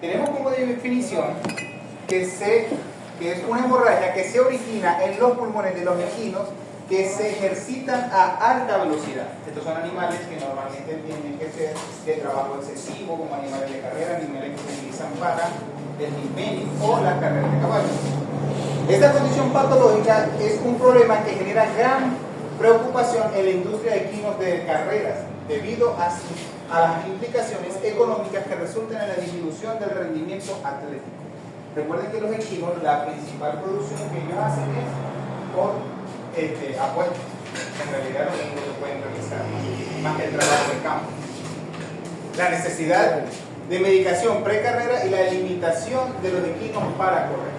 Tenemos como definición que es una hemorragia que se origina en los pulmones de los equinos que se ejercitan a alta velocidad. Estos son animales que normalmente tienen que ser de trabajo excesivo, como animales de carrera, animales que se utilizan para el desempeño o las carreras de caballos. Esta condición patológica es un problema que genera gran preocupación en la industria de equinos de carreras, debido a las implicaciones económicas que resultan en la disminución del rendimiento atlético. Recuerden que los equinos, la principal producción que ellos hacen es por apuestas. En realidad lo único que pueden realizar, más que el trabajo de campo. La necesidad de medicación precarrera y la limitación de los equinos para correr.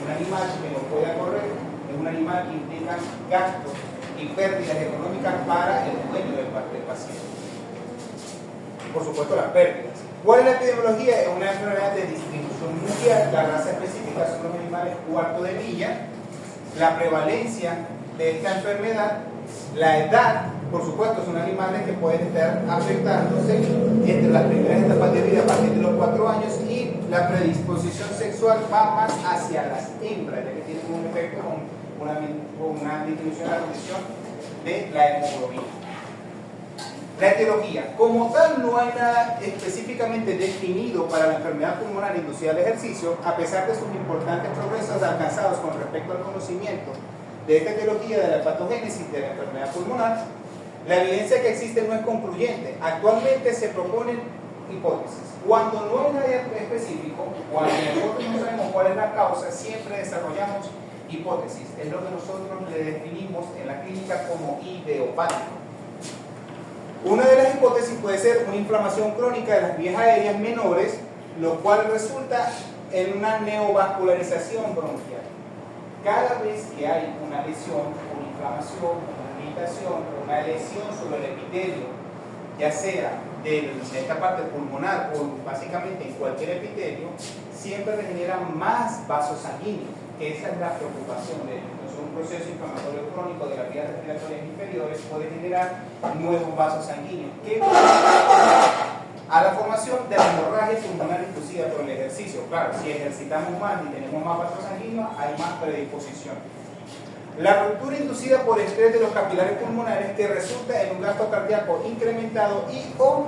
Un animal que no pueda correr es un animal que implica gastos y pérdidas económicas para el dueño del paciente. Por supuesto, las pérdidas. ¿Cuál es la epidemiología? Es una enfermedad de distribución mundial. La raza específica son los animales cuarto de milla. La prevalencia de esta enfermedad, la edad, por supuesto, son animales que pueden estar afectándose entre las primeras etapas de vida a partir de los 4 años, y la predisposición sexual va más hacia las hembras, ya que tienen un efecto con una disminución de la condición de la hemoglobina. La etiología. Como tal, no hay nada específicamente definido para la enfermedad pulmonar inducida al ejercicio, a pesar de sus importantes progresos alcanzados con respecto al conocimiento de esta etiología de la patogénesis de la enfermedad pulmonar. La evidencia que existe no es concluyente. Actualmente se proponen hipótesis. Cuando no hay nada específico, cuando nosotros no sabemos cuál es la causa, siempre desarrollamos hipótesis. Es lo que nosotros le definimos en la clínica como idiopático. Una de las hipótesis puede ser una inflamación crónica de las vías aéreas menores, lo cual resulta en una neovascularización bronquial. Cada vez que hay una lesión, una inflamación, una irritación, una lesión sobre el epitelio, ya sea de esta parte pulmonar o básicamente en cualquier epitelio, siempre generan más vasos sanguíneos. Esa es la preocupación de ellos. Entonces, un proceso inflamatorio crónico de las vías respiratorias inferiores puede generar nuevos vasos sanguíneos que a la formación de la hemorragia pulmonar inducida por el ejercicio. Claro, si ejercitamos más y tenemos más vasos sanguíneos, hay más predisposición. La ruptura inducida por estrés de los capilares pulmonares, que resulta en un gasto cardíaco incrementado y o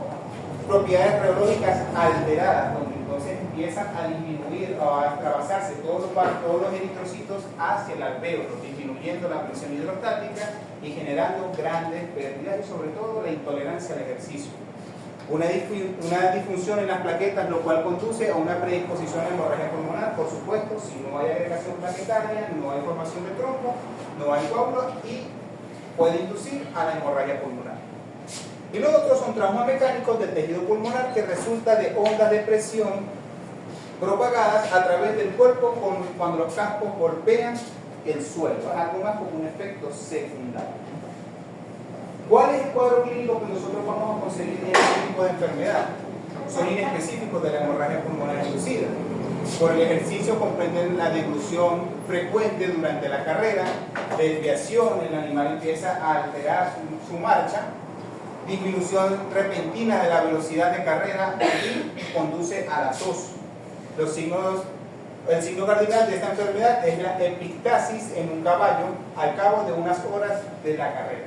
propiedades reológicas alteradas, donde entonces empiezan a disminuir o a extravasarse todos los eritrocitos hacia el alvéolo, disminuyendo la presión hidrostática y generando grandes pérdidas y sobre todo la intolerancia al ejercicio. Una disfunción en las plaquetas, lo cual conduce a una predisposición a hemorragia pulmonar. Por supuesto, si no hay agregación plaquetaria, no hay formación de trombo, no hay coágulos y puede inducir a la hemorragia pulmonar. Y los otros son traumas mecánicos del tejido pulmonar, que resulta de ondas de presión propagadas a través del cuerpo cuando los cascos golpean el suelo. Es algo más como un efecto secundario. ¿Cuál es el cuadro clínico que nosotros vamos a conseguir en este tipo de enfermedad? Son inespecíficos de la hemorragia pulmonar inducida. Por el ejercicio comprenden la deglución frecuente durante la carrera, desviación, el animal empieza a alterar su marcha, disminución repentina de la velocidad de carrera y conduce a la tos. El signo cardinal de esta enfermedad es la epictasis en un caballo al cabo de unas horas de la carrera.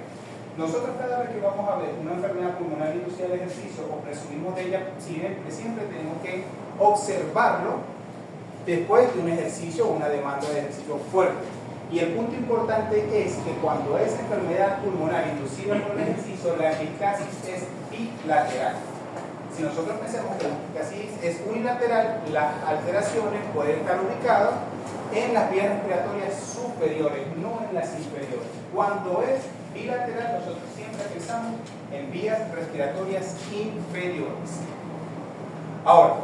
Nosotros cada vez que vamos a ver una enfermedad pulmonar inducida al ejercicio o presumimos de ella, siempre tenemos que observarlo después de un ejercicio o una demanda de ejercicio fuerte. Y el punto importante es que cuando es enfermedad pulmonar inducida por el ejercicio, la epictasis es bilateral. Si nosotros pensamos que la epictasis es unilateral, las alteraciones pueden estar ubicadas en las vías respiratorias superiores, no en las inferiores. Cuando es bilateral, nosotros siempre pensamos en vías respiratorias inferiores. Ahora,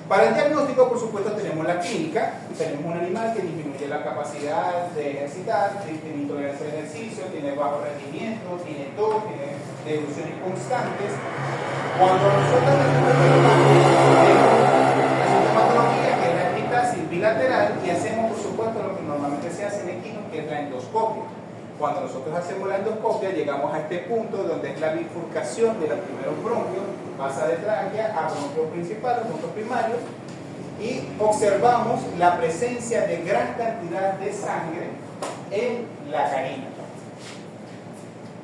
para el diagnóstico, por supuesto, tenemos la clínica. Tenemos un animal que disminuye la capacidad de ejercitar, tiene intolerancia al ejercicio, tiene bajo rendimiento, tiene tos, tiene devoluciones constantes. Cuando nosotros tenemos la sintomatología, que es la epictasis bilateral, y hacemos, por supuesto, lo que normalmente se hace en equinos, que es la endoscopia. Cuando nosotros hacemos la endoscopia, llegamos a este punto donde es la bifurcación de los primeros bronquios, pasa de tráquea a bronquios principales, bronquios primarios, y observamos la presencia de gran cantidad de sangre en la canina.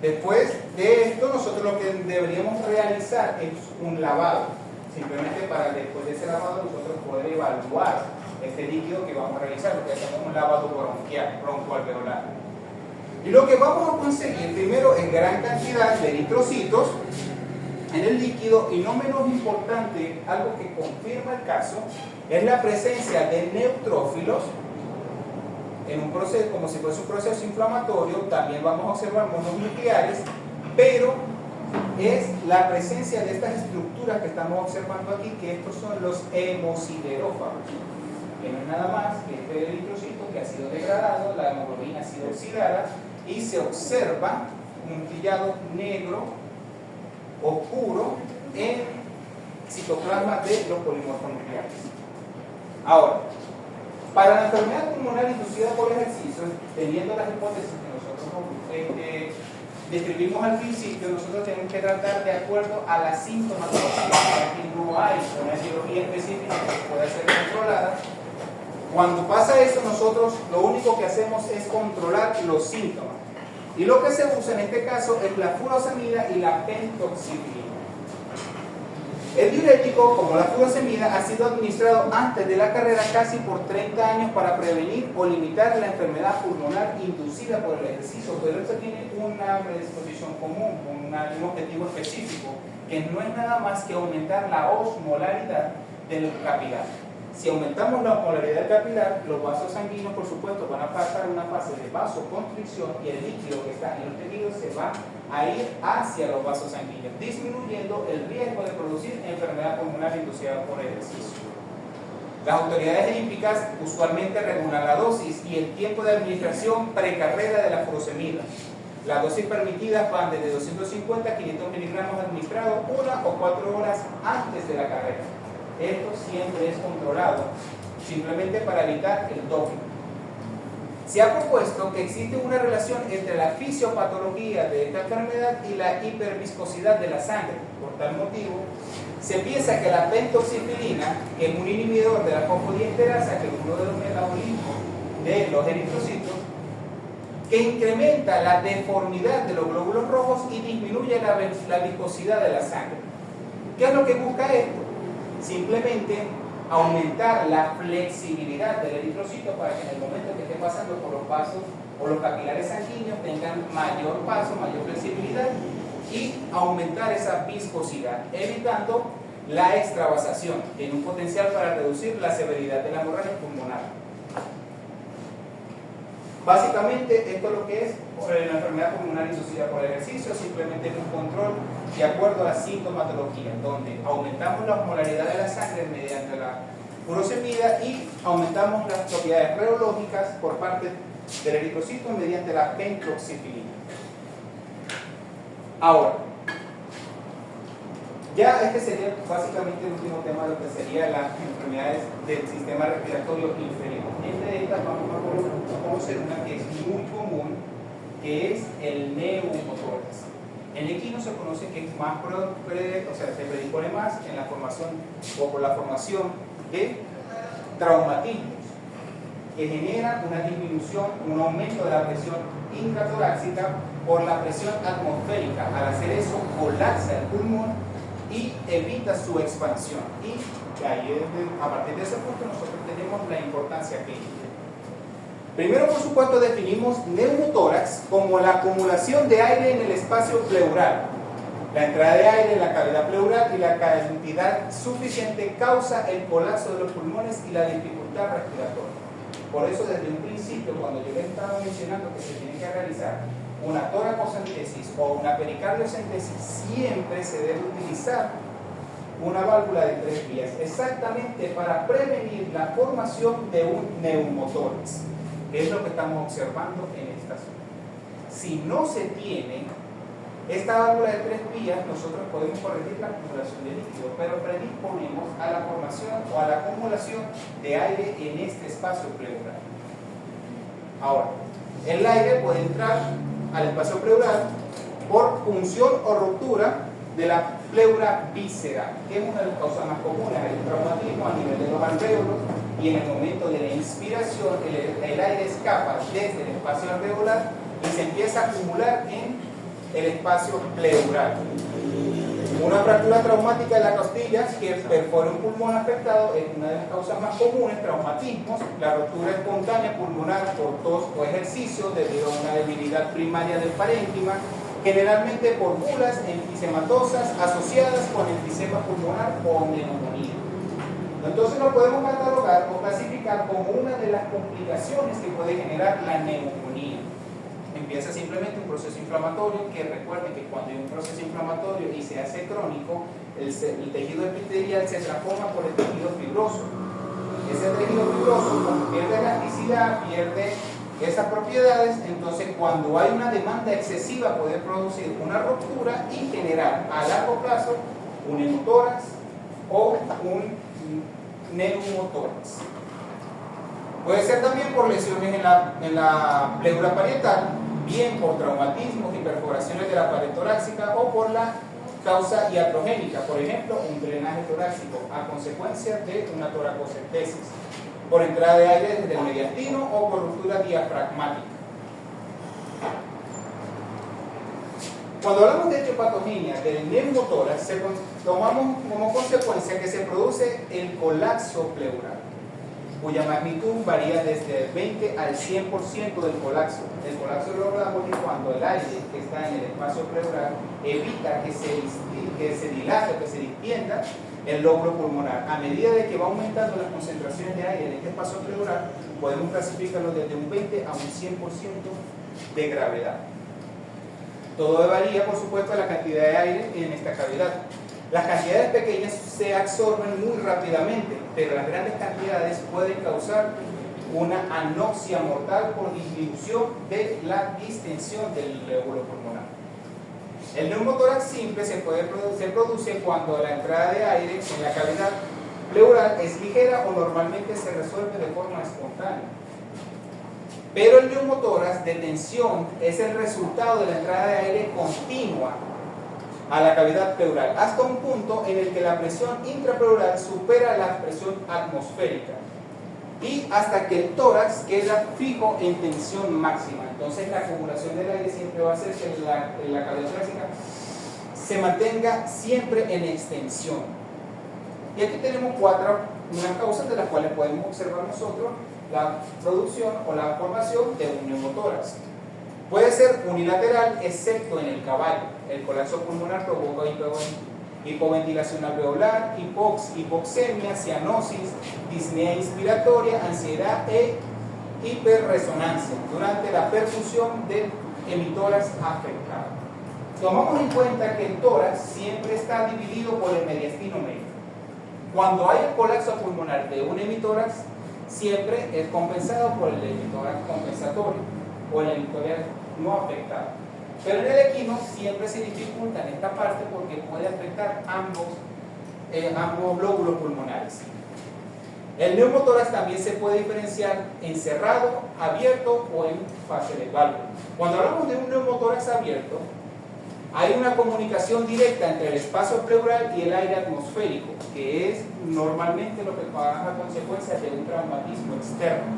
Después de esto, nosotros lo que deberíamos realizar es un lavado, simplemente para después de ese lavado nosotros poder evaluar este líquido que vamos a realizar, porque hacemos un lavado broncoalveolar. Y lo que vamos a conseguir primero es gran cantidad de eritrocitos en el líquido, y no menos importante, algo que confirma el caso, es la presencia de neutrófilos en un proceso, como si fuese un proceso inflamatorio. También vamos a observar mononucleares, pero es la presencia de estas estructuras que estamos observando aquí, que estos son los hemosiderófagos, que no es nada más que este eritrocito que ha sido degradado, la hemoglobina ha sido oxidada, y se observa un trillado negro oscuro en citoplasma de los polimorfos nucleares. Ahora, para la enfermedad pulmonar inducida por ejercicio, teniendo las hipótesis que nosotros describimos al principio, nosotros tenemos que tratar de acuerdo a la sintomatología. Aquí no hay una etiología específica que pueda ser controlada. Cuando pasa eso, nosotros lo único que hacemos es controlar los síntomas. Y lo que se usa en este caso es la furosemida y la pentoxifilina. El diurético, como la furosemida, ha sido administrado antes de la carrera casi por 30 años para prevenir o limitar la enfermedad pulmonar inducida por el ejercicio, pero esto tiene una predisposición común, un objetivo específico, que no es nada más que aumentar la osmolaridad del capilar. Si aumentamos la osmolaridad del capilar, los vasos sanguíneos, por supuesto, van a pasar una fase de vasoconstricción, y el líquido que está en los tejidos se va a ir hacia los vasos sanguíneos, disminuyendo el riesgo de producir enfermedad pulmonar inducida por ejercicio. Las autoridades olímpicas usualmente regulan la dosis y el tiempo de administración precarrera de la furosemida. Las dosis permitidas van desde 250 a 500 miligramos administrados 1 o 4 horas antes de la carrera. Esto siempre es controlado, simplemente para evitar el doping. Se ha propuesto que existe una relación entre la fisiopatología de esta enfermedad y la hiperviscosidad de la sangre. Por tal motivo, se piensa que la pentoxifilina, que es un inhibidor de la fosfodiesterasa, que es uno de los metabolitos de los eritrocitos, que incrementa la deformidad de los glóbulos rojos y disminuye la viscosidad de la sangre. ¿Qué es lo que busca esto? Simplemente aumentar la flexibilidad del eritrocito para que en el momento que esté pasando por los vasos o los capilares sanguíneos tengan mayor paso, mayor flexibilidad, y aumentar esa viscosidad, evitando la extravasación, tiene un potencial para reducir la severidad de la hemorragia pulmonar. Básicamente esto es lo que es la enfermedad pulmonar inducida por el ejercicio, simplemente es un control de acuerdo a la sintomatología, donde aumentamos la osmolaridad de la sangre mediante la furosemida y aumentamos las propiedades reológicas por parte del eritrocito mediante la pentoxifilina. Ahora, ya este sería básicamente el último tema de lo que serían las enfermedades del sistema respiratorio inferior. Entre estas vamos a conocer una que es muy común, que es el neumotórax. En equino se conoce que es más, se predispone más en la formación o por la formación de traumatismos que generan una disminución, un aumento de la presión intratorácica por la presión atmosférica. Al hacer eso, colapsa el pulmón y evita su expansión. Y ahí, a partir de ese punto, nosotros tenemos la importancia clínica. Primero, por supuesto, definimos neumotórax como la acumulación de aire en el espacio pleural. La entrada de aire en la cavidad pleural y la cantidad suficiente causa el colapso de los pulmones y la dificultad respiratoria. Por eso, desde un principio, cuando yo les estaba mencionando que se tiene que realizar una toracocentesis o una pericardiocentesis, siempre se debe utilizar una válvula de 3 vías, exactamente para prevenir la formación de un neumotórax, que es lo que estamos observando en esta zona. Si no se tiene esta válvula de 3 vías, nosotros podemos corregir la acumulación de líquido, pero predisponemos a la formación o a la acumulación de aire en este espacio pleural. Ahora, el aire puede entrar al espacio pleural por punción o ruptura de la pleura visceral, que es una de las causas más comunes. Hay un traumatismo a nivel de los alvéolos y en el momento de la inspiración el aire escapa desde el espacio alveolar y se empieza a acumular en el espacio pleural. Una fractura traumática de la costilla que perfora un pulmón afectado es una de las causas más comunes. Traumatismos, la ruptura espontánea pulmonar por tos o ejercicio debido a una debilidad primaria del parénquima, generalmente por bulas enfisematosas asociadas con enfisema pulmonar o neumonía. Entonces lo podemos catalogar o clasificar como una de las complicaciones que puede generar la neumonía. Empieza simplemente un proceso inflamatorio, que recuerden que cuando hay un proceso inflamatorio y se hace crónico, el tejido epitelial se transforma por el tejido fibroso. Ese tejido fibroso, cuando pierde elasticidad, pierde esas propiedades, entonces cuando hay una demanda excesiva puede producir una ruptura y generar a largo plazo un hemotórax o un neumotórax. Puede ser también por lesiones en la pleura parietal, bien por traumatismos y perforaciones de la pared torácica o por la causa iatrogénica, por ejemplo, un drenaje torácico a consecuencia de una toracocentesis, por entrada de aire desde el mediastino o por ruptura diafragmática. Cuando hablamos de etiopatogenia del neumotórax, tomamos como consecuencia que se produce el colapso pleural, cuya magnitud varía desde el 20 al 100% del colapso. El colapso lo hablamos de cuando el aire que está en el espacio pleural evita que se dilate o que se distienda el lóbulo pulmonar. A medida de que va aumentando las concentraciones de aire en este espacio pleural, podemos clasificarlo desde un 20 a un 100% de gravedad. Todo varía, por supuesto, la cantidad de aire en esta cavidad. Las cantidades pequeñas se absorben muy rápidamente, pero las grandes cantidades pueden causar una anoxia mortal por disminución de la distensión del lóbulo pulmonar. El neumotórax simple se produce cuando la entrada de aire en la cavidad pleural es ligera o normalmente se resuelve de forma espontánea. Pero el neumotórax de tensión es el resultado de la entrada de aire continua a la cavidad pleural, hasta un punto en el que la presión intrapleural supera la presión atmosférica y hasta que el tórax queda fijo en tensión máxima. Entonces la acumulación del aire siempre va a hacer que la cavidad torácica se mantenga siempre en extensión. Y aquí tenemos unas causas de las cuales podemos observar nosotros la producción o la formación de un neumotórax. Puede ser unilateral, excepto en el caballo. El colapso pulmonar provoca hipoventilación alveolar, hipoxemia, cianosis, disnea inspiratoria, ansiedad e hiperresonancia durante la perfusión del hemitórax afectado. Tomamos en cuenta que el tórax siempre está dividido por el mediastino medio. Cuando hay el colapso pulmonar de un hemitórax, siempre es compensado por el hemitórax compensatorio o el hemitórax no afectado. Pero en el equino siempre se dificulta en esta parte porque puede afectar ambos lóbulos pulmonares. El neumotórax también se puede diferenciar en cerrado, abierto o en fase de válvula. Cuando hablamos de un neumotórax abierto, hay una comunicación directa entre el espacio pleural y el aire atmosférico, que es normalmente lo que pasa a consecuencia de un traumatismo externo,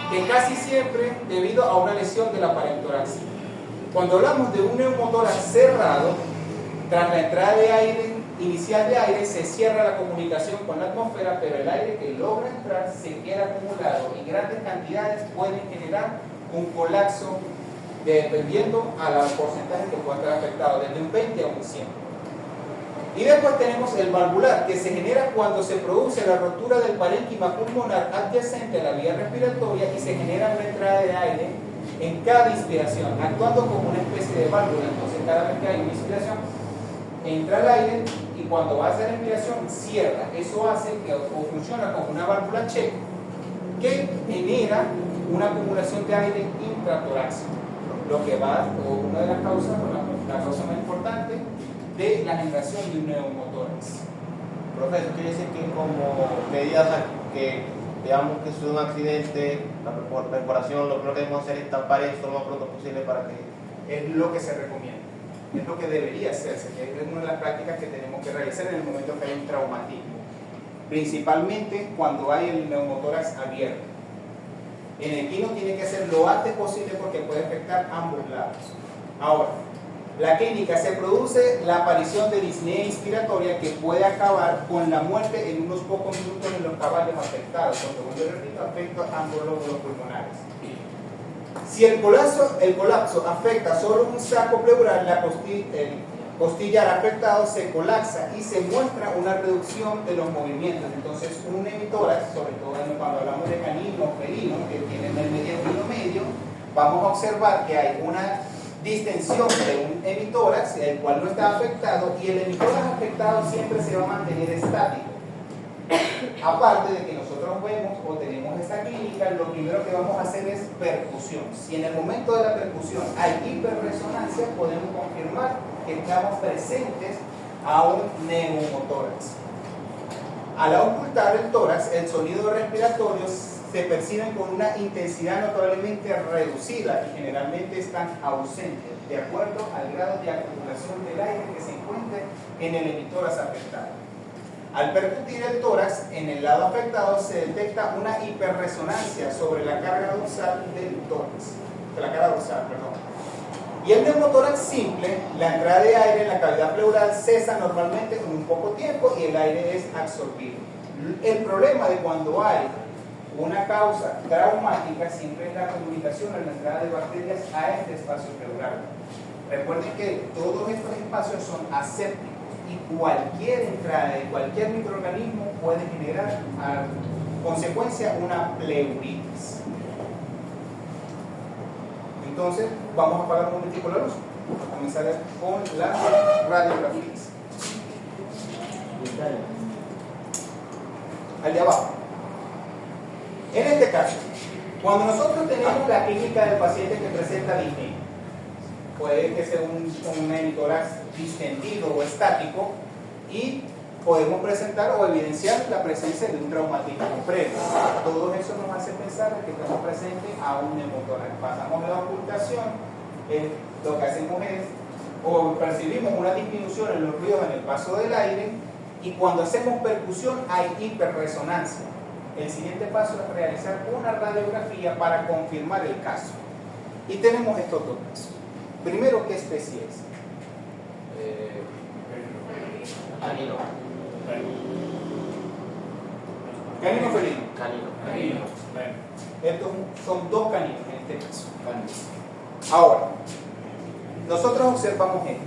que casi siempre debido a una lesión de la pared torácica. Cuando hablamos de un neumotórax cerrado, tras la entrada de aire, inicial de aire, se cierra la comunicación con la atmósfera, pero el aire que logra entrar se queda acumulado y grandes cantidades pueden generar un colapso dependiendo al porcentaje que pueda estar afectado, desde un 20 a un 100. Y después tenemos el valvular, que se genera cuando se produce la rotura del parénquima pulmonar adyacente a la vía respiratoria y se genera una entrada de aire en cada inspiración, actuando como una especie de válvula. Entonces cada vez que hay una inspiración, entra el aire y cuando va a hacer la inspiración, cierra. Eso hace que funciona como una válvula check que genera una acumulación de aire intratorácico, lo que va, o una de las causas, la causa más importante de la generación de un neumotórax. Profesor, quiere decir que como medidas que veamos que sucede un accidente, la perforación, lo primero que debemos hacer es tapar esto lo más pronto posible para que... Es lo que se recomienda. Es lo que debería hacerse, que es una de las prácticas que tenemos que realizar en el momento que hay un traumatismo. Principalmente cuando hay el neumotórax abierto. En el equino tiene que ser lo antes posible porque puede afectar ambos lados. Ahora, la clínica se produce la aparición de disnea inspiratoria que puede acabar con la muerte en unos pocos minutos en los caballos afectados, porque como yo repito, afecta a ambos lóbulos pulmonares. Si el colapso afecta solo un saco pleural, el costillar afectado se colapsa y se muestra una reducción de los movimientos. Entonces, un hemitórax, sobre todo cuando hablamos de canino o felino, que tienen el mediastino medio, vamos a observar que hay una distensión de un hemitórax, el cual no está afectado, y el hemitórax afectado siempre se va a mantener estático. Aparte de que nosotros vemos o tenemos esta clínica, lo primero que vamos a hacer es percusión. Si en el momento de la percusión hay hiperresonancia, podemos confirmar que estamos presentes a un neumotórax. Al ocultar el tórax, el sonido respiratorio se perciben con una intensidad notablemente reducida y generalmente están ausentes, de acuerdo al grado de acumulación del aire que se encuentre en el hemitórax afectado. Al percutir el tórax, en el lado afectado se detecta una hiperresonancia sobre la carga dorsal del tórax, Y el neumotórax simple, la entrada de aire en la cavidad pleural cesa normalmente en un poco tiempo y el aire es absorbido. El problema de cuando hay una causa traumática siempre es la comunicación en la entrada de bacterias a este espacio pleural. Recuerden que todos estos espacios son asépticos y cualquier entrada de cualquier microorganismo puede generar a consecuencia una pleuritis. Entonces, vamos a apagar un momentico la luz. Vamos a comenzar con las radiografías. Al de abajo. En este caso, cuando nosotros tenemos la clínica del paciente que presenta disnea, puede que sea un hemitórax distendido o estático y podemos presentar o evidenciar la presencia de un traumatismo previo. Todo eso nos hace pensar que estamos presentes a un neumotórax. Pasamos la ocultación, lo que hacemos es, o percibimos una disminución en los ruidos en el paso del aire, y cuando hacemos percusión hay hiperresonancia. El siguiente paso es realizar una radiografía para confirmar el caso. Y tenemos estos dos casos. Primero, ¿qué especie es? Canino. ¿Canino o felino? Canino. Bueno, estos son dos caninos en este caso. Ahora, nosotros observamos esto.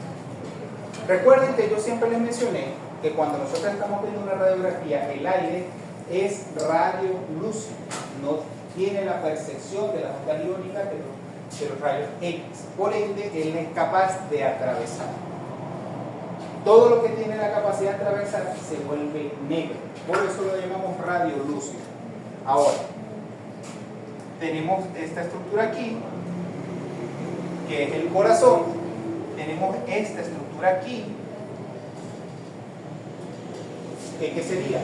Recuerden que yo siempre les mencioné que cuando nosotros estamos viendo una radiografía, el aire es radiolúcido, no tiene la percepción de las ondas iónicas de los rayos X, por ende él es capaz de atravesar. Todo lo que tiene la capacidad de atravesar se vuelve negro, por eso lo llamamos radiolúcido. Ahora, tenemos esta estructura aquí, que es el corazón, tenemos esta estructura aquí, ¿qué sería?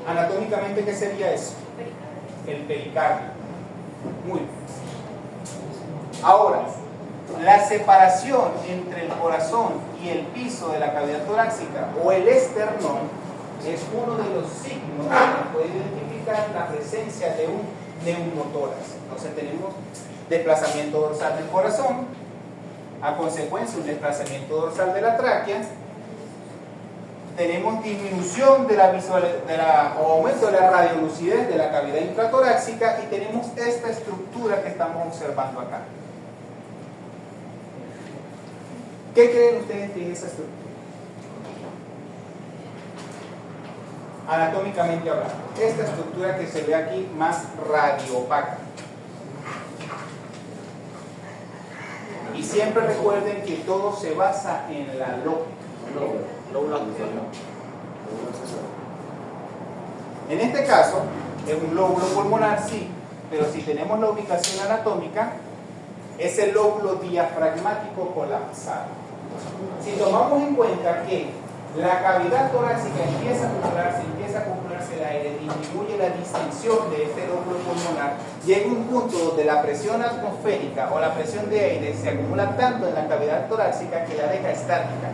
Anatómicamente, ¿qué sería eso? El pericardio. Muy bien. Ahora, la separación entre el corazón y el piso de la cavidad torácica o el esternón es uno de los signos que puede identificar la presencia de un neumotórax. Entonces tenemos desplazamiento dorsal del corazón, a consecuencia un desplazamiento dorsal de la tráquea, tenemos disminución o aumento de la radiolucidez de la cavidad intratorácica y tenemos esta estructura que estamos observando acá. ¿Qué creen ustedes que es esa estructura? Anatómicamente hablando, esta estructura que se ve aquí más radioopaca. Y siempre recuerden que todo se basa en la lógica. En este caso, es un lóbulo pulmonar, sí, pero si tenemos la ubicación anatómica, es el lóbulo diafragmático colapsado. Si tomamos en cuenta que la cavidad torácica empieza a acumularse, la aire, disminuye la distensión de este lóbulo pulmonar, llega un punto donde la presión atmosférica o la presión de aire se acumula tanto en la cavidad torácica que la deja estática.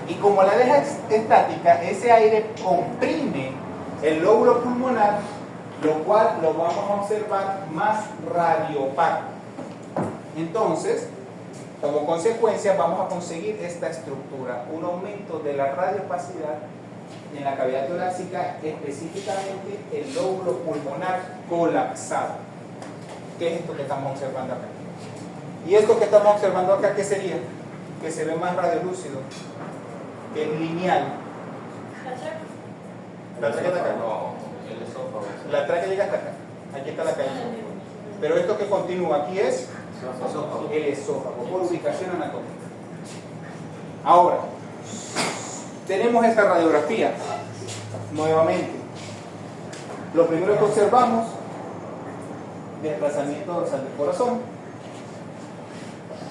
Y como la deja estática, ese aire comprime el lóbulo pulmonar, lo cual lo vamos a observar más radiopaco. Entonces, como consecuencia, vamos a conseguir esta estructura, un aumento de la radiopacidad en la cavidad torácica, específicamente el lóbulo pulmonar colapsado. ¿Qué es esto que estamos observando acá? Y esto que estamos observando acá, ¿qué sería? Que se ve más radiolúcido, que es lineal. ¿La tráquea está acá? No, el esófago. La tráquea llega hasta acá. Aquí está la caída. Pero esto que continúa aquí es el esófago, por ubicación anatómica. Ahora, tenemos esta radiografía nuevamente. Lo primero que observamos, desplazamiento dorsal del corazón,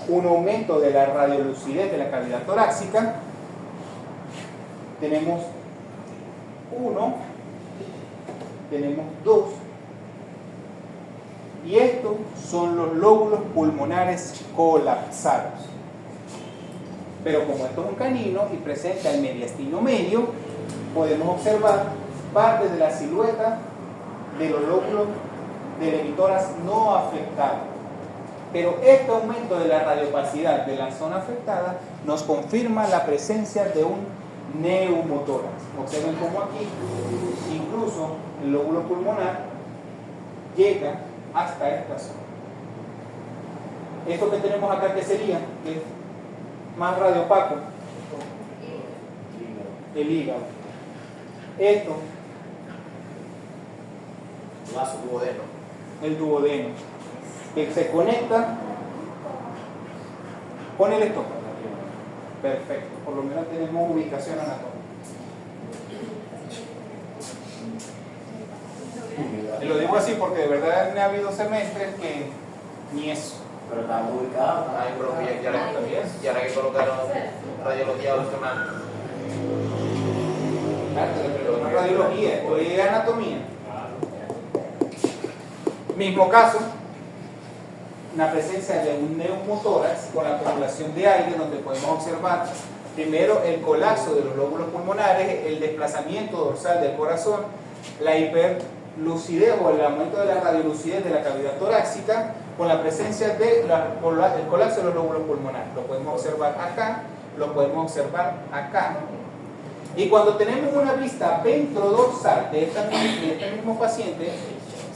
un aumento de la radiolucidez de la cavidad torácica. Tenemos 1, tenemos 2, y estos son los lóbulos pulmonares colapsados. Pero como esto es un canino y presenta el mediastino medio, podemos observar parte de la silueta de los lóbulos del hemitórax no afectado. Pero este aumento de la radiopacidad de la zona afectada nos confirma la presencia de un neumotórax. Observen cómo aquí, incluso el lóbulo pulmonar llega hasta esta zona. Esto que tenemos acá, ¿qué sería? Que es más radiopaco, el hígado. Esto, Vaso duodeno. el duodeno, que se conecta con el estómago. Perfecto, por lo menos tenemos ubicación anatómica. Y lo digo así porque de verdad ha habido semestres que ni eso. Pero está ubicado. Ay, pero que ya hay que colocaron radiología opcional. Claro, pero no es radiología, esto es anatomía. Mismo caso, una presencia de un neumotórax con acumulación de aire, donde podemos observar primero el colapso de los lóbulos pulmonares, el desplazamiento dorsal del corazón, la hiperlucidez o el aumento de la radiolucidez de la cavidad torácica, con la presencia del colapso de los lóbulos pulmonares. Lo podemos observar acá, lo podemos observar acá. Y cuando tenemos una vista ventrodorsal de este mismo paciente,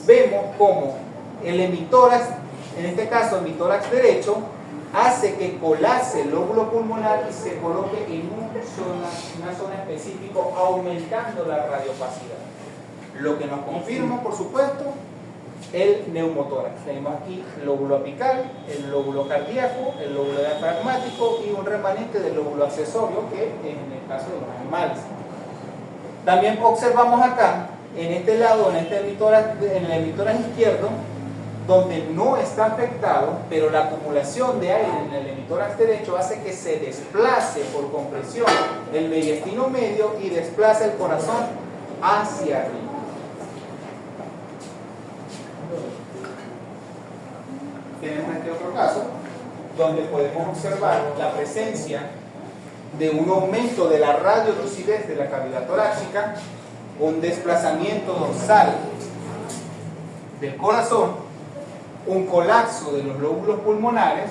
vemos como el hemitórax, en este caso el hemitórax derecho, hace que colapse el lóbulo pulmonar y se coloque en una zona específica, aumentando la radiopacidad. Lo que nos confirma, por supuesto, el neumotórax. Tenemos aquí el lóbulo apical, el lóbulo cardíaco, el lóbulo diafragmático y un remanente del lóbulo accesorio, que es en el caso de los animales. También observamos acá, en este lado, en el hemitórax izquierdo, donde no está afectado, pero la acumulación de aire en el hemitórax derecho hace que se desplace por compresión el mediastino medio y desplace el corazón hacia arriba. Tenemos este otro caso, donde podemos observar la presencia de un aumento de la radiolucidez de la cavidad torácica, un desplazamiento dorsal del corazón, un colapso de los lóbulos pulmonares.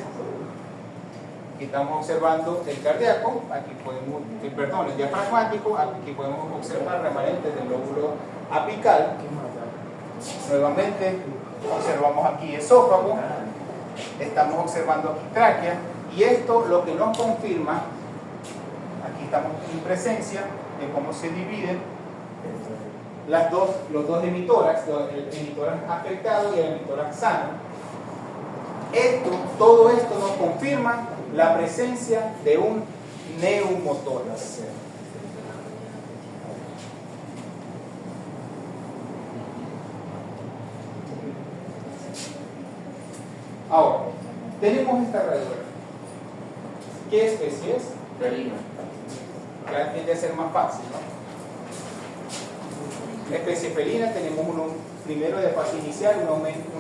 Aquí estamos observando el cardíaco, aquí podemos, el diafragmático, aquí podemos observar remanentes del lóbulo apical. Nuevamente observamos aquí esófago, estamos observando aquí tráquea, y esto lo que nos confirma, aquí estamos en presencia de cómo se dividen los dos hemitórax, el hemitórax afectado y el hemitórax sano. Todo esto nos confirma la presencia de un neumotórax. Ahora, tenemos esta radiografía. ¿Qué especie es? Felino. Que tiende a ser más fácil, ¿no? especie felina tenemos primero de fase inicial,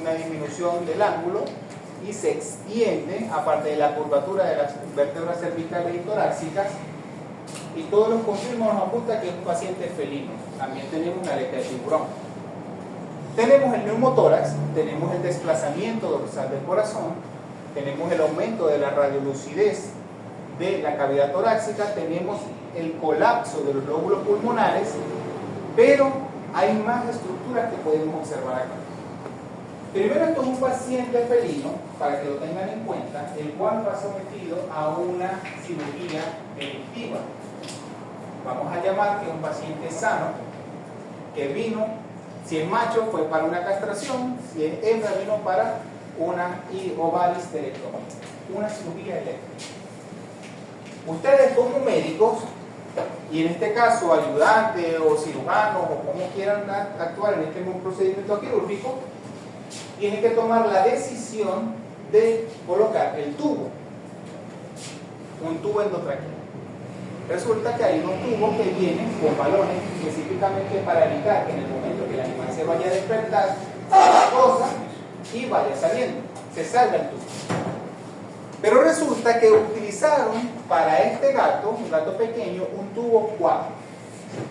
una disminución del ángulo y se extiende, aparte de la curvatura de las vértebras cervicales y torácicas, y todos los confirmos nos apuntan que es un paciente felino. También tenemos una aleta de tiburón. Tenemos el neumotórax, tenemos el desplazamiento dorsal del corazón, tenemos el aumento de la radiolucidez de la cavidad torácica, tenemos el colapso de los lóbulos pulmonares, pero hay más estructuras que podemos observar acá. Primero, esto es un paciente felino, para que lo tengan en cuenta, el cual fue sometido a una cirugía electiva. Vamos a llamar que es un paciente sano, que vino, si es macho fue para una castración, si es hembra vino para una ovaristerectomía, una cirugía eléctrica. Ustedes como médicos, y en este caso ayudantes o cirujanos o como quieran actuar en este procedimiento quirúrgico, tienen que tomar la decisión de colocar el tubo, un tubo endotraqueal. Resulta que hay unos tubos que vienen con balones específicamente para evitar que en el momento que el animal se vaya a despertar, cosa y vaya saliendo, se salga el tubo. Pero resulta que utilizaron para este gato, un gato pequeño, un tubo 4,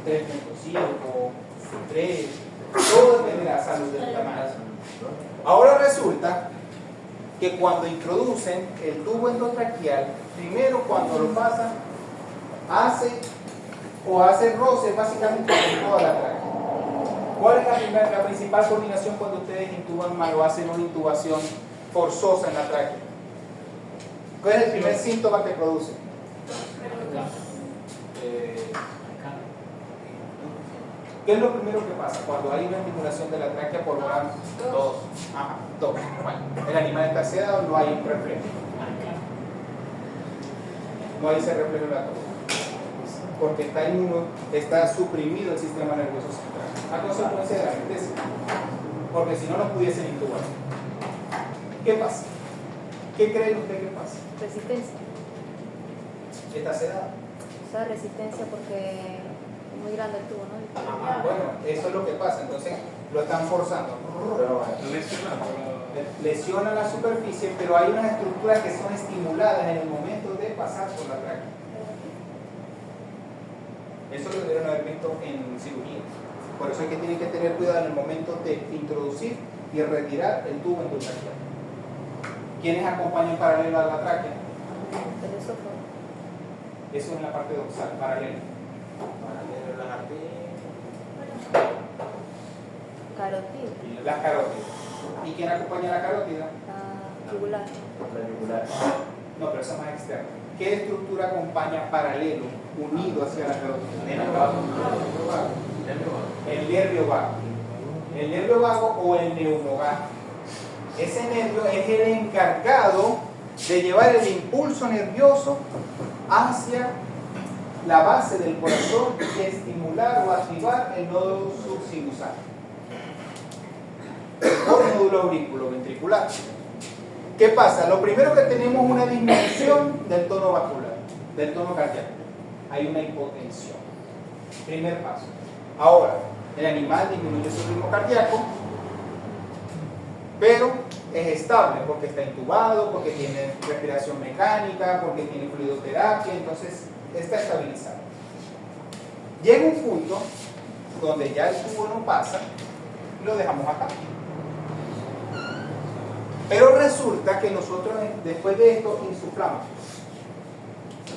3.5, 3, todo depende de la salud del tamaño. Ahora resulta que cuando introducen el tubo endotraqueal, primero cuando lo pasan, hace roce básicamente con toda la tráquea. ¿Cuál es la principal coordinación cuando ustedes intuban mal o hacen una intubación forzosa en la tráquea? ¿Cuál es el primer síntoma que produce? ¿Qué es lo primero que pasa cuando hay una estimulación de la tráquea por grado 2? Ajá, 2. Bueno, el animal está sedado, no hay reflejo. No hay ese reflejo en la tos. Porque está suprimido el sistema nervioso central. A consecuencia de la anestesia. Porque si no, no pudiesen intubar. ¿Qué pasa? ¿Qué creen ustedes que pasa? Resistencia. ¿Está sedado? O sea, resistencia porque es muy grande el tubo, ¿no? Ajá, bueno, eso es lo que pasa. Entonces lo están forzando. Lesiona la superficie, pero hay unas estructuras que son estimuladas en el momento de pasar por la tráquea. Eso lo deben haber visto en cirugía. Por eso es que tienen que tener cuidado en el momento de introducir y retirar el tubo endotraqueal. ¿Quiénes acompañan paralelo a la tráquea? El esófago. Eso es en la parte dorsal, paralelo. Paralelo a las arterias. Carótida. Las carótidas. ¿Y quién acompaña la carótida? La yugular. La yugular. No, pero eso es más externo. ¿Qué estructura acompaña paralelo, unido hacia la carótida? El nervio vago. El nervio vago o el neumovago. Ese nervio es el encargado de llevar el impulso nervioso hacia la base del corazón y estimular o activar el nódulo subsinusal o nódulo auriculoventricular. ¿Qué pasa? Lo primero que tenemos es una disminución del tono vascular, del tono cardíaco. Hay una hipotensión. Primer paso. Ahora, el animal disminuye su ritmo cardíaco, pero es estable porque está intubado, porque tiene respiración mecánica, porque tiene fluidoterapia, entonces está estabilizado. Llega un punto donde ya el tubo no pasa y lo dejamos acá. Pero resulta que nosotros después de esto insuflamos.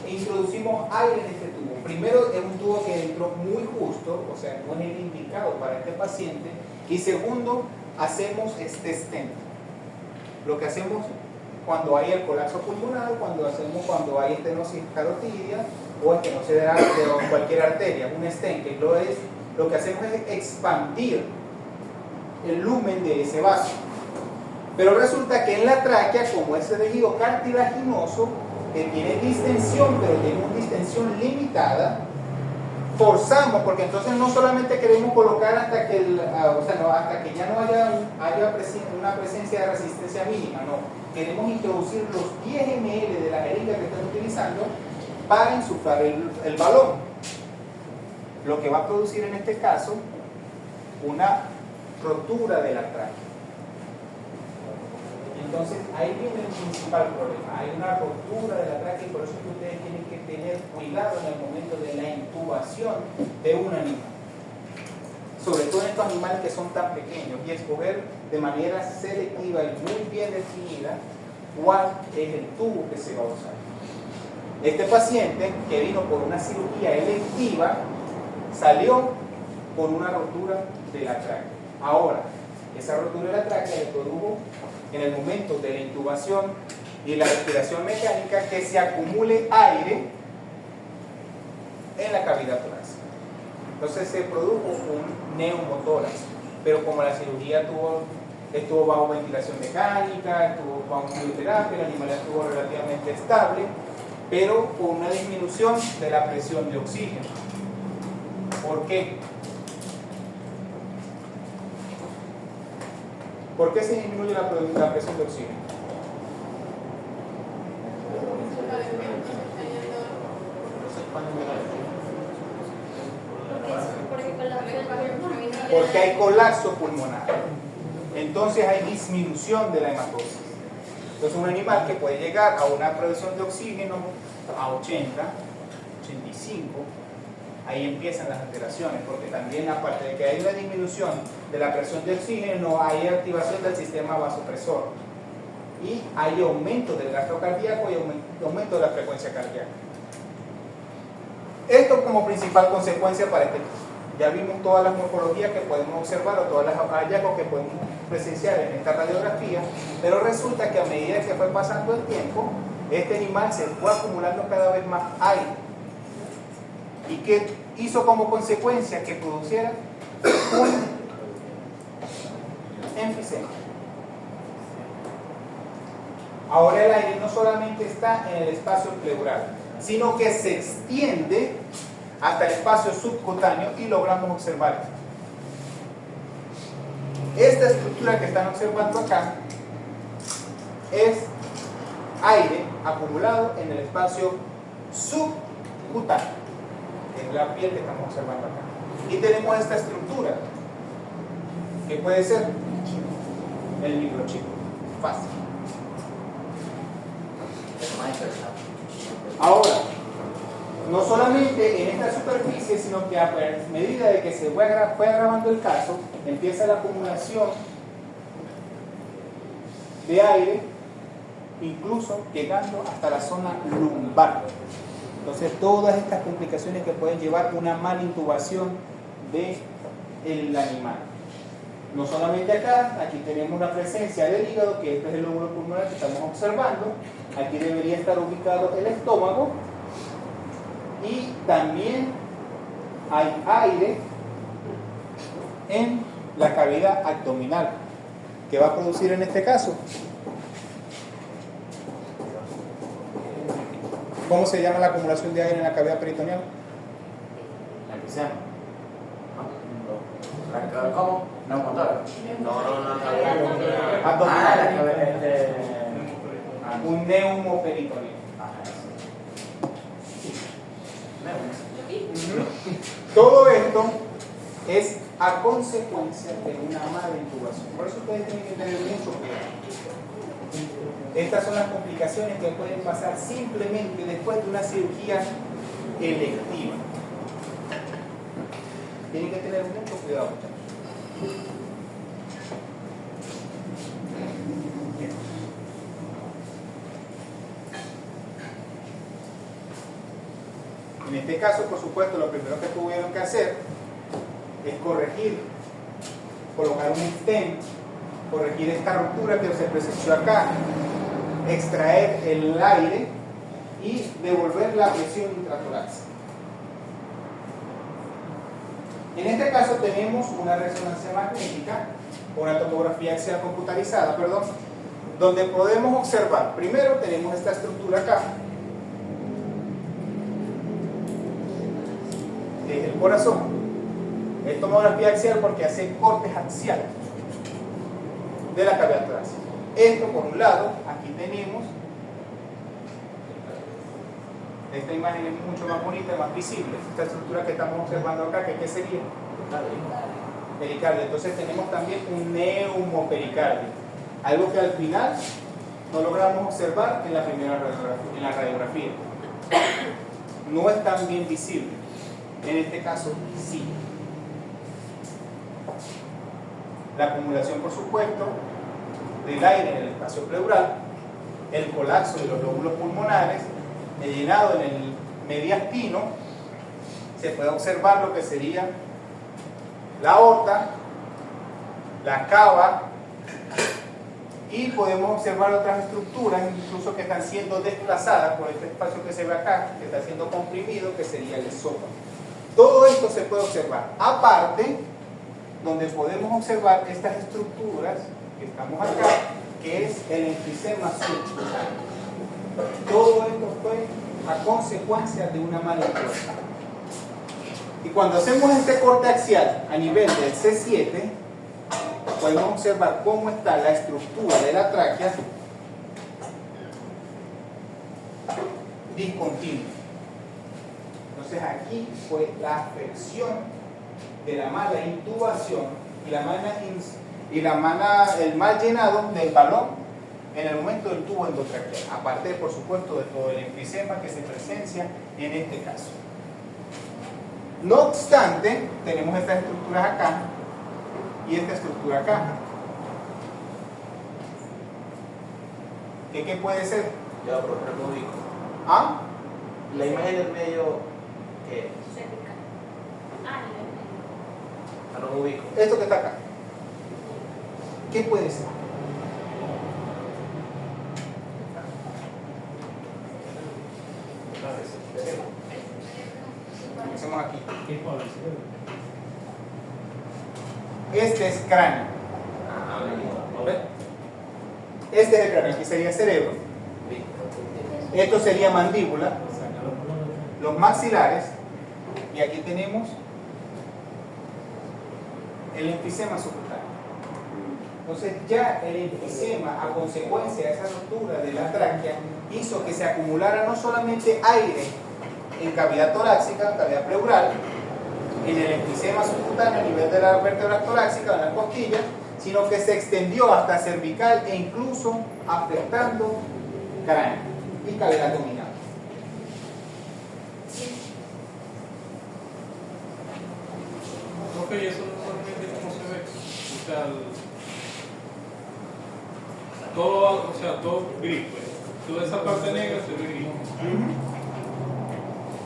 Introducimos aire en este tubo. Primero es un tubo que entró muy justo, o sea, no es el indicado para este paciente. Y segundo, hacemos este stent. Lo que hacemos cuando hay el colapso pulmonar, cuando hay estenosis carotidia o estenosis de cualquier arteria, un stent, que lo que hacemos es expandir el lumen de ese vaso. Pero resulta que en la tráquea, como ese tejido cartilaginoso que tiene distensión, pero tiene una distensión limitada, forzamos, porque entonces no solamente queremos colocar hasta que hasta que ya no haya una presencia de resistencia mínima, no, queremos introducir los 10 ml de la jeringa que están utilizando para insuflar el balón, lo que va a producir en este caso una rotura de la tráquea. Entonces ahí viene el principal problema, hay una rotura de la tráquea y por eso es que ustedes tienen que tener cuidado en el momento de la intubación de un animal, sobre todo en estos animales que son tan pequeños, y escoger de manera selectiva y muy bien definida cuál es el tubo que se va a usar. Este paciente que vino por una cirugía electiva salió con una rotura de la tráquea. Ahora, esa rotura de la tráquea le produjo en el momento de la intubación y la respiración mecánica que se acumule aire en la cavidad torácica. Entonces se produjo un neumotórax, pero como la cirugía estuvo bajo ventilación mecánica, estuvo bajo crioterapia, el animal estuvo relativamente estable, pero con una disminución de la presión de oxígeno. ¿Por qué? ¿Por qué se disminuye la presión de oxígeno? Porque hay colapso pulmonar. Entonces hay disminución de la hematosis. Entonces un animal que puede llegar a una presión de oxígeno a 80, 85, ahí empiezan las alteraciones, porque también aparte de que hay una disminución de la presión de oxígeno, hay activación del sistema vasopresor y hay aumento del gasto cardíaco y aumento de la frecuencia cardíaca. Esto como principal consecuencia para este caso. Ya vimos todas las morfologías que podemos observar o todas las hallazgos que podemos presenciar en esta radiografía, pero resulta que a medida que fue pasando el tiempo, este animal se fue acumulando cada vez más aire. ¿Y qué hizo como consecuencia? Que produciera un enfisema. Ahora el aire no solamente está en el espacio pleural, sino que se extiende hasta el espacio subcutáneo y logramos observar esta estructura que están observando acá es aire acumulado en el espacio subcutáneo, en la piel que estamos observando acá, y tenemos esta estructura que puede ser el microchip. Fácil. Ahora, no solamente en esta superficie, sino que a medida de que se fue agravando el caso, empieza la acumulación de aire, incluso llegando hasta la zona lumbar. Entonces, todas estas complicaciones que pueden llevar una mala intubación del animal. No solamente acá, aquí tenemos una presencia del hígado, que este es el lóbulo pulmonar que estamos observando. Aquí debería estar ubicado el estómago. Y también hay aire en la cavidad abdominal. ¿Qué va a producir en este caso? ¿Cómo se llama la acumulación de aire en la cavidad peritoneal? Enfisema. ¿Cómo? No, motor. No. Abdominal. Un neumoperitoneal. Todo esto es a consecuencia de una mala intubación. Por eso ustedes tienen que tener mucho cuidado. Estas son las complicaciones que pueden pasar simplemente después de una cirugía electiva. Tienen que tener mucho cuidado, muchachos. En este caso, por supuesto, lo primero que tuvieron que hacer es corregir, colocar un stent, corregir esta ruptura que se presenció acá, extraer el aire y devolver la presión intratorácica. En este caso tenemos una resonancia magnética, una tomografía axial computarizada, donde podemos observar, primero tenemos esta estructura acá, es el corazón. Es tomografía axial porque hace cortes axiales de la cavidad torácica. Esto por un lado, aquí tenemos, esta imagen es mucho más bonita, más visible. Esta estructura que estamos observando acá, ¿qué sería? pericardio. Entonces tenemos también un neumopericardio, algo que al final no logramos observar en la primera radiografía, en la radiografía. No es tan bien visible. En este caso, sí. La acumulación, por supuesto, del aire en el espacio pleural, el colapso de los lóbulos pulmonares, el llenado en el mediastino, se puede observar lo que sería la aorta, la cava, y podemos observar otras estructuras, incluso que están siendo desplazadas por este espacio que se ve acá, que está siendo comprimido, que sería el esófago. Todo esto se puede observar. Aparte, donde podemos observar estas estructuras que estamos acá, que es el enfisema subcutáneo. Todo esto fue a consecuencia de una mala influencia. Y cuando hacemos este corte axial a nivel del C7, podemos observar cómo está la estructura de la tráquea discontinua. Entonces aquí fue la afección de la mala intubación y el mal llenado del balón en el momento del tubo endotraqueal, aparte por supuesto de todo el enfisema que se presencia en este caso. No obstante, tenemos estas estructuras acá y esta estructura acá. ¿Qué puede ser? Ya, pero no ubico. ¿Ah? La imagen del medio, ¿qué? No ubico. Esto que está acá. ¿Qué puede ser? Empecemos aquí. Este es cráneo. ¿Ven? Este es el cráneo, aquí sería cerebro. Esto sería mandíbula, los maxilares, y aquí tenemos el enfisema subcutáneo. Entonces ya el enfisema, a consecuencia de esa ruptura de la tráquea, hizo que se acumulara no solamente aire en cavidad torácica, cavidad pleural, en el enfisema subcutáneo a nivel de las vértebras torácicas, de las costillas, sino que se extendió hasta cervical e incluso afectando cráneo y cavidad abdominal. Ok, eso normalmente cómo se ve. Todo gris, pues. Toda esa parte negra se ve gris.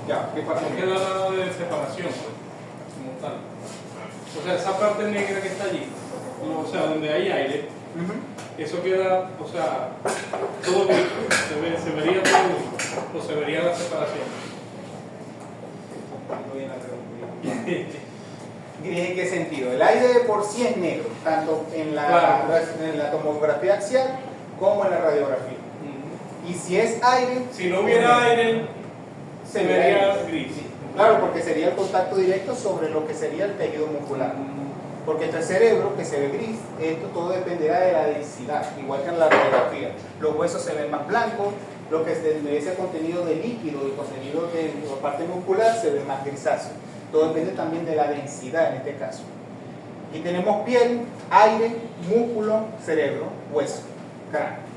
Ya, ¿qué pasa? No queda nada de separación, pues, como tal. O sea, esa parte negra que está allí, o sea, donde hay aire, eso queda, o sea, todo gris, se vería todo gris, o se vería la separación. ¿Gris en qué sentido? El aire de por sí es negro, tanto en la tomografía axial como en la radiografía. Y si es aire... Si no hubiera aire, se vería gris. Sí, claro, porque sería el contacto directo sobre lo que sería el tejido muscular. Porque entre el cerebro, que se ve gris, esto todo dependerá de la densidad, igual que en la radiografía. Los huesos se ven más blancos, lo que es ese contenido de líquido, el contenido de la parte muscular se ve más grisáceo. Todo depende también de la densidad en este caso. Y tenemos piel, aire, músculo, cerebro, hueso, cráneo.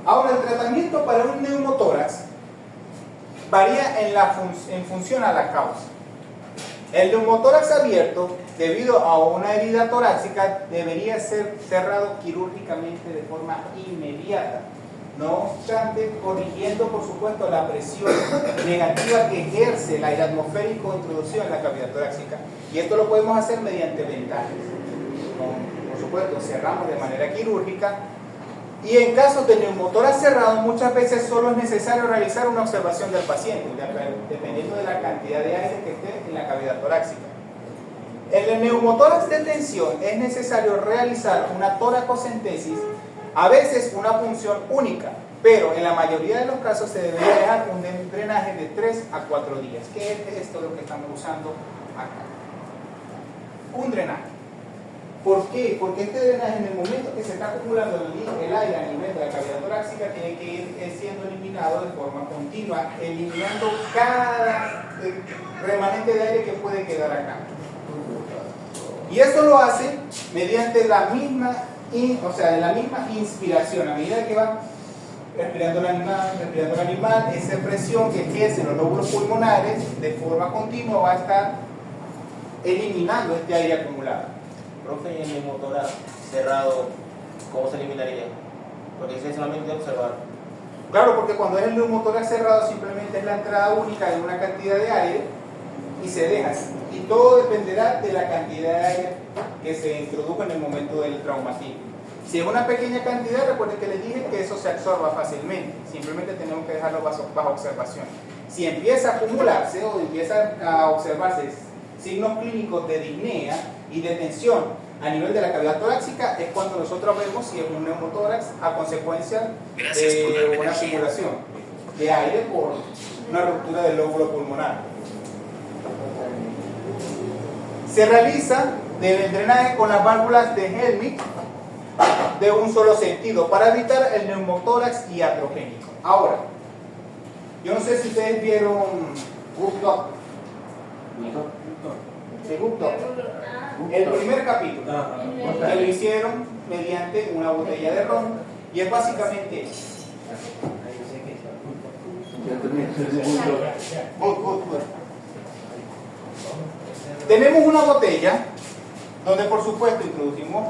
Ahora, el tratamiento para un neumotórax varía en función a la causa. El neumotórax abierto, debido a una herida torácica, debería ser cerrado quirúrgicamente de forma inmediata. No obstante, corrigiendo por supuesto la presión negativa que ejerce el aire atmosférico introducido en la cavidad torácica. Y esto lo podemos hacer mediante vendajes. Por supuesto, cerramos de manera quirúrgica. Y en casos de neumotórax cerrado, muchas veces solo es necesario realizar una observación del paciente, dependiendo de la cantidad de aire que esté en la cavidad torácica. En el neumotórax de tensión es necesario realizar una toracocentesis, a veces una punción única, pero en la mayoría de los casos se debería dejar un drenaje de 3 a 4 días. ¿Qué es esto lo que estamos usando acá? Un drenaje. ¿Por qué? Porque este drenaje, en el momento que se está acumulando el aire a nivel de la cavidad torácica, tiene que ir siendo eliminado de forma continua, eliminando cada remanente de aire que puede quedar acá. Y esto lo hace mediante la misma, la misma inspiración. A medida que va respirando el animal, esa presión que ejercen los lóbulos pulmonares de forma continua va a estar eliminando este aire acumulado. Profe, en el motor cerrado, ¿cómo se eliminaría? Porque dice solamente observar. Claro, porque cuando es el neumotórax cerrado simplemente es la entrada única de una cantidad de aire y se deja. Y todo dependerá de la cantidad de aire que se introdujo en el momento del traumatismo. Si es una pequeña cantidad, recuerden que les dije que eso se absorba fácilmente. Simplemente tenemos que dejarlo bajo observación. Si empieza a acumularse o empieza a observarse signos clínicos de disnea y de tensión a nivel de la cavidad torácica, es cuando nosotros vemos si es un neumotórax a consecuencia de una acumulación de aire por una ruptura del lóbulo pulmonar. Se realiza el drenaje con las válvulas de Helmich de un solo sentido para evitar el neumotórax iatrogénico. Ahora, yo no sé si ustedes vieron Good Doctor. De Good Doctor. El primer capítulo que lo hicieron mediante una botella de ron y es básicamente eso. Tenemos una botella donde por supuesto introducimos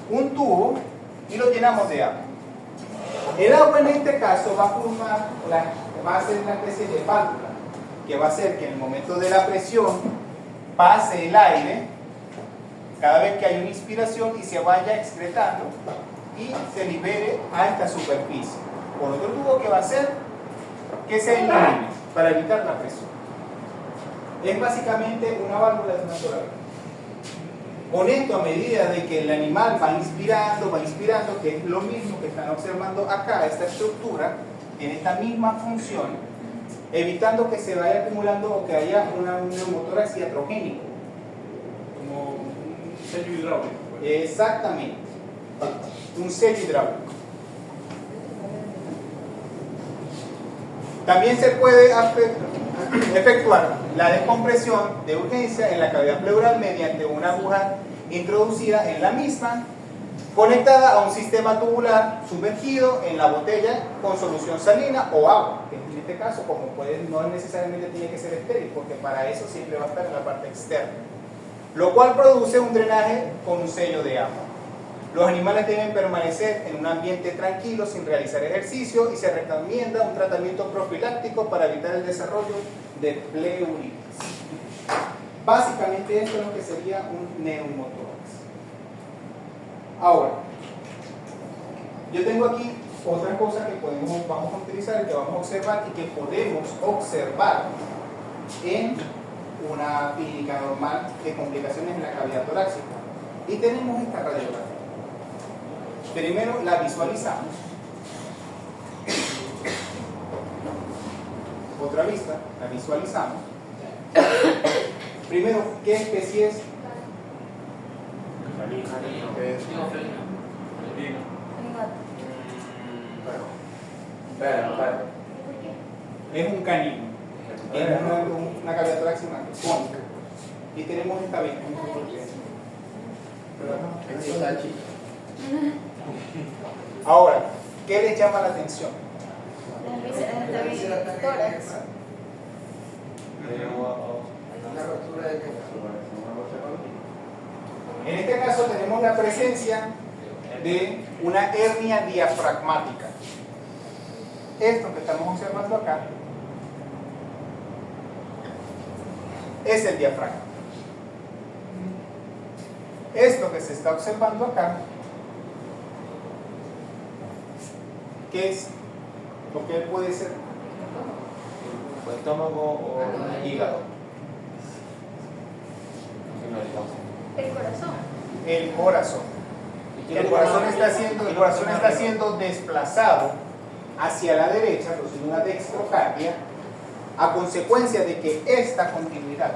un tubo y lo llenamos de agua. El agua en este caso va a formar, va a ser una especie de válvula que va a hacer que en el momento de la presión pase el aire cada vez que hay una inspiración y se vaya excretando y se libere a esta superficie. Con otro tubo que va a hacer que se elimine para evitar la presión. Es básicamente una válvula de una sola vez. Con esto, a medida de que el animal va inspirando, que es lo mismo que están observando acá, esta estructura tiene esta misma función, evitando que se vaya acumulando o que haya un neumotórax iatrogénico. Como un sello hidráulico. Exactamente, un sello hidráulico. También se puede efectuar la descompresión de urgencia en la cavidad pleural mediante una aguja introducida en la misma, conectada a un sistema tubular sumergido en la botella con solución salina o agua, que en este caso, como no necesariamente tiene que ser estéril, porque para eso siempre va a estar en la parte externa, lo cual produce un drenaje con un sello de agua. Los animales deben permanecer en un ambiente tranquilo sin realizar ejercicio y se recomienda un tratamiento profiláctico para evitar el desarrollo de pleuritis. Básicamente esto es lo que sería un neumotórax. Ahora, yo tengo aquí otra cosa que vamos a utilizar y que vamos a observar y que podemos observar en una clínica normal de complicaciones en la cavidad torácica. Y tenemos esta radiografía. Primero la visualizamos. Otra vista, la visualizamos. Primero, ¿qué especie es? Es un canino. Es una cavidad torácica cónica. Y tenemos esta vena. Ahora, ¿qué les llama la atención? En este caso tenemos la presencia de una hernia diafragmática. Esto que estamos observando acá es el diafragma. Esto que se está observando acá, ¿qué es? Lo que puede ser ¿O estómago o hígado? El corazón. el corazón. El corazón está siendo desplazado hacia la derecha, produciendo una dextrocardia, a consecuencia de que esta continuidad.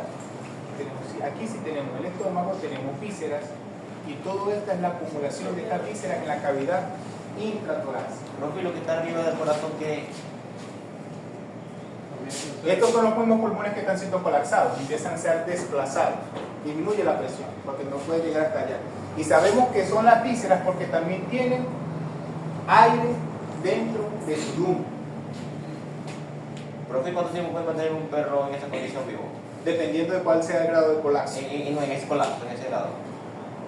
Aquí sí tenemos el estómago, tenemos vísceras, y todo esto es la acumulación de estas vísceras en la cavidad intratorácica. Profe, lo que está arriba del corazón, ¿qué? Estos son los mismos pulmones que están siendo colapsados, empiezan a ser desplazados, disminuye la presión porque no puede llegar hasta allá. Y sabemos que son las vísceras porque también tienen aire dentro de su lumen. Profe, ¿cuánto tiempo puede mantener un perro en esa condición vivo? Dependiendo de cuál sea el grado de colapso. Y no en ese colapso, en ese grado.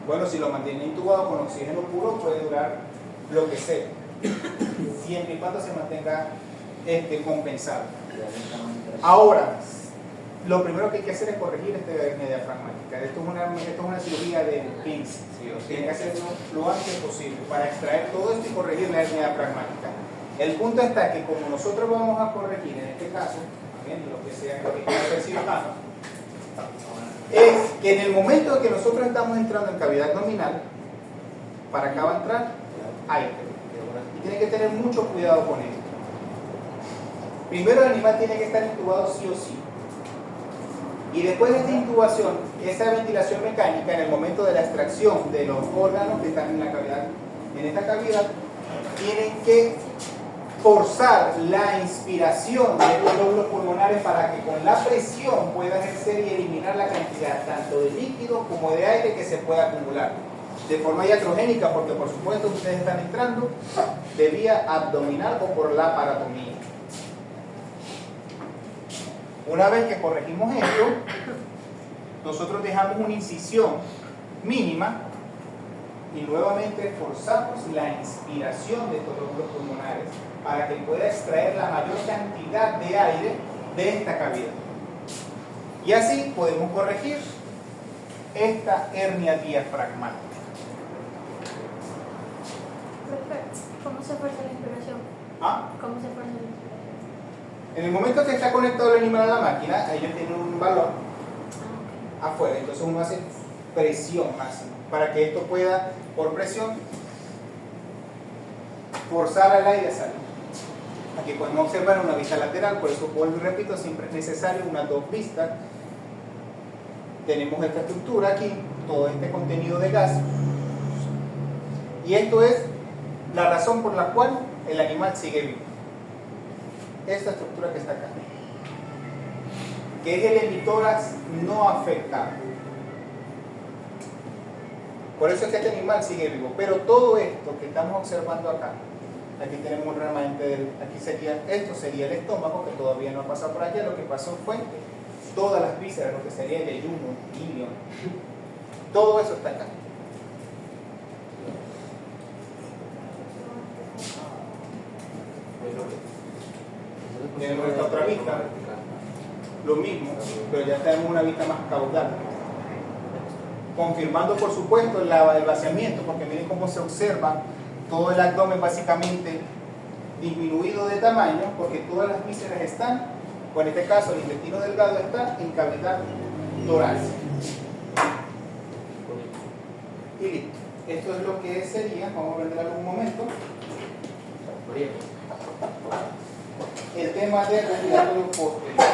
Bueno, si lo mantiene intubado con oxígeno puro puede durar lo que sea, siempre y cuando se mantenga compensado. Ahora, lo primero que hay que hacer es corregir esta hernia diafragmática. Esto es una cirugía de pinza. Tiene que hacerlo lo antes posible para extraer todo esto y corregir la hernia diafragmática. El punto está que como nosotros vamos a corregir, en este caso, lo que sea, lo que quiera hacer cirujano, es que en el momento en que nosotros estamos entrando en cavidad abdominal, para acá va a entrar aire. Y tiene que tener mucho cuidado con esto. Primero el animal tiene que estar intubado sí o sí. Y después de esta intubación, esa ventilación mecánica, en el momento de la extracción de los órganos que están en la cavidad, en esta cavidad, tienen que forzar la inspiración de estos lóbulos pulmonares para que con la presión pueda ejercer y eliminar la cantidad tanto de líquido como de aire que se pueda acumular de forma iatrogénica, porque por supuesto ustedes están entrando de vía abdominal o por la paratomía. Una vez que corregimos esto, nosotros dejamos una incisión mínima y nuevamente forzamos la inspiración de estos lóbulos pulmonares para que pueda extraer la mayor cantidad de aire de esta cavidad. Y así podemos corregir esta hernia diafragmática. Perfecto. ¿Cómo se fuerza la inspiración? ¿Ah? ¿Cómo se fuerza la inspiración? En el momento que está conectado el animal a la máquina, ellos tienen un balón afuera, entonces uno hace presión máxima para que esto pueda, por presión, forzar al aire a salir. Aquí podemos observar una vista lateral, por eso vuelvo y repito, siempre es necesario unas dos vistas. Tenemos esta estructura aquí, todo este contenido de gas, y esto es la razón por la cual el animal sigue vivo. Esta estructura que está acá, que es el hemitórax no afectado. Por eso es que este animal sigue vivo. Pero todo esto que estamos observando acá, aquí tenemos un remanente aquí sería, esto sería el estómago, que todavía no ha pasado por allá. Lo que pasó fue todas las vísceras, lo que sería el yeyuno, ilion, todo eso está acá. Tenemos esta otra vista, lo mismo, pero ya tenemos una vista más caudal, confirmando por supuesto el vaciamiento, porque miren cómo se observa todo el abdomen básicamente disminuido de tamaño, porque todas las vísceras están, o en este caso el intestino delgado está en cavidad torácica. Y listo. Esto es lo que sería, vamos a prenderlo un momento, el tema del respiratorio posterior.